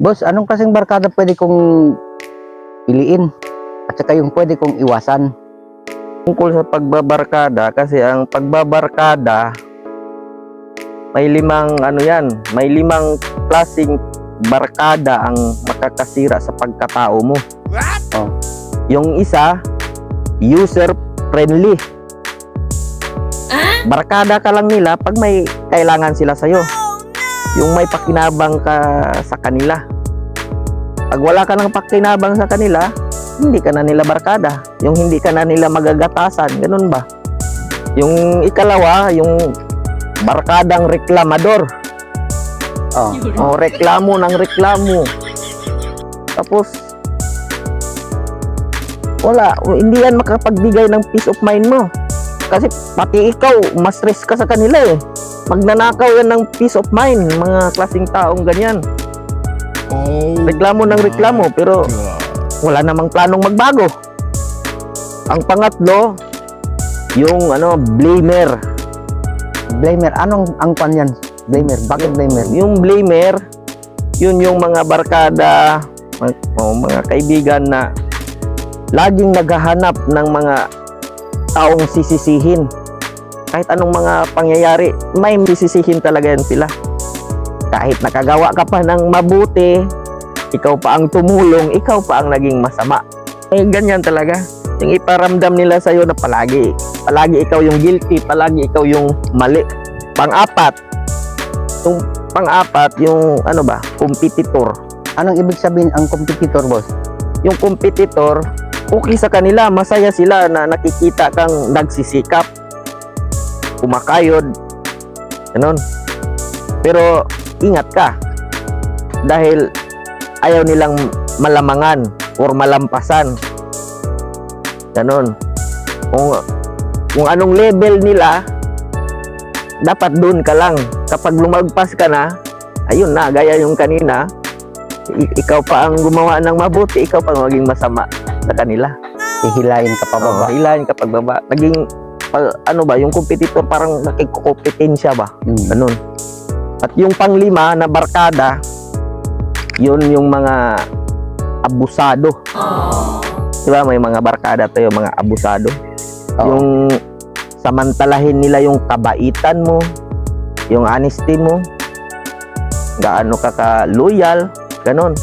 Boss, anong klaseng barkada pwede kong piliin? At saka yung pwede kong iwasan? Tungkol sa pagbabarkada, kasi ang pagbabarkada may limang may limang klaseng barkada ang makakasira sa pagkatao mo. Oh. Yung isa, user friendly. Barkada ka lang nila pag may kailangan sila sa'yo. Yung may pakinabang ka sa kanila. Pag wala ka ng pakinabang sa kanila, hindi ka na nila barkada. Yung hindi ka na nila magagatasan, ganun ba? Yung ikalawa, yung barkadang reklamador. Oh, reklamo ng reklamo. Tapos wala, hindi yan makapagbigay ng peace of mind mo. Kasi pati ikaw, mas stress ka sa kanila eh. Magnanakaw yan ng peace of mind, mga klaseng taong ganyan. Reklamo ng reklamo, pero wala namang planong magbago. Ang pangatlo, yung blamer. Blamer, anong ang pan yan? Blamer, bakit blamer? Yung blamer, yun yung mga barkada, mga kaibigan na laging naghahanap ng mga taong sisisihin. Kahit anong mga pangyayari, may sisisihin talaga yan sila. Kahit nakagawa ka pa ng mabuti, ikaw pa ang tumulong, ikaw pa ang naging masama. Eh, ganyan talaga. Yung iparamdam nila sa'yo na palagi ikaw yung guilty, palagi ikaw yung mali. Pang-apat, yung competitor. Anong ibig sabihin ang competitor, boss? Yung competitor, okay sa kanila, masaya sila na nakikita kang nagsisikap, kumakayod, ganun. Pero ingat ka, dahil ayaw nilang malamangan or malampasan, ganun. Kung anong level nila, dapat doon ka lang. Kapag lumagpas ka na, ayun na, gaya yung kanina, ikaw pa ang gumawa ng mabuti, ikaw pa ang maging masama sa kanila. Hihilayin ka pa baba. Hihilayin ka pagbaba. Naging, yung competitor parang nakikukompetensya ba? Ganun. At yung panglima na barkada, yun yung mga abusado. Diba may mga barkada tayo, mga abusado. Yung samantalahin nila yung kabaitan mo, yung honesty mo, gaano ka loyal, ganun.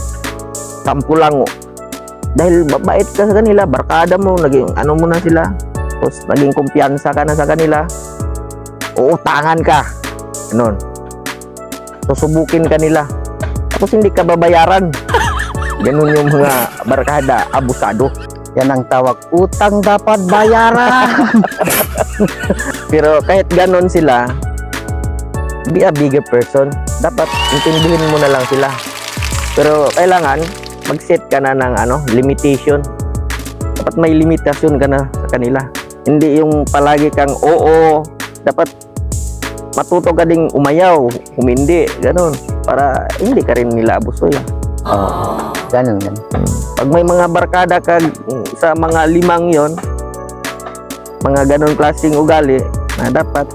Sampu lang, dahil mabait ka sa kanila, barkada mo, naging mo na sila, tapos naging kumpiyansa ka na sa kanila, uutangan ka, ganun. Susubukin ka nila, tapos hindi ka babayaran. Ganun yung mga barkada, abusado. Yan ang tawag, utang dapat bayaran. Pero kahit ganun sila, be a bigger person. Dapat intindihin mo na lang sila. Pero kailangan mag-set ka na ng limitation. Dapat may limitasyon ka na sa kanila. Hindi yung palagi kang oo. Dapat matuto ka ding umayaw, humindi, ganun. Para hindi ka rin nila abusoy. Ganun. Pag may mga barkada ka sa mga limang yon, mga ganun klaseng ugali, na dapat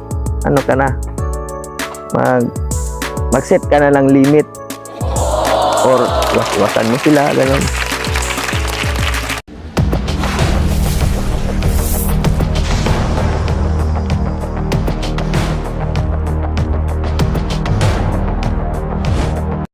mag-set ka na ng limit or iwasan mo sila, ganun.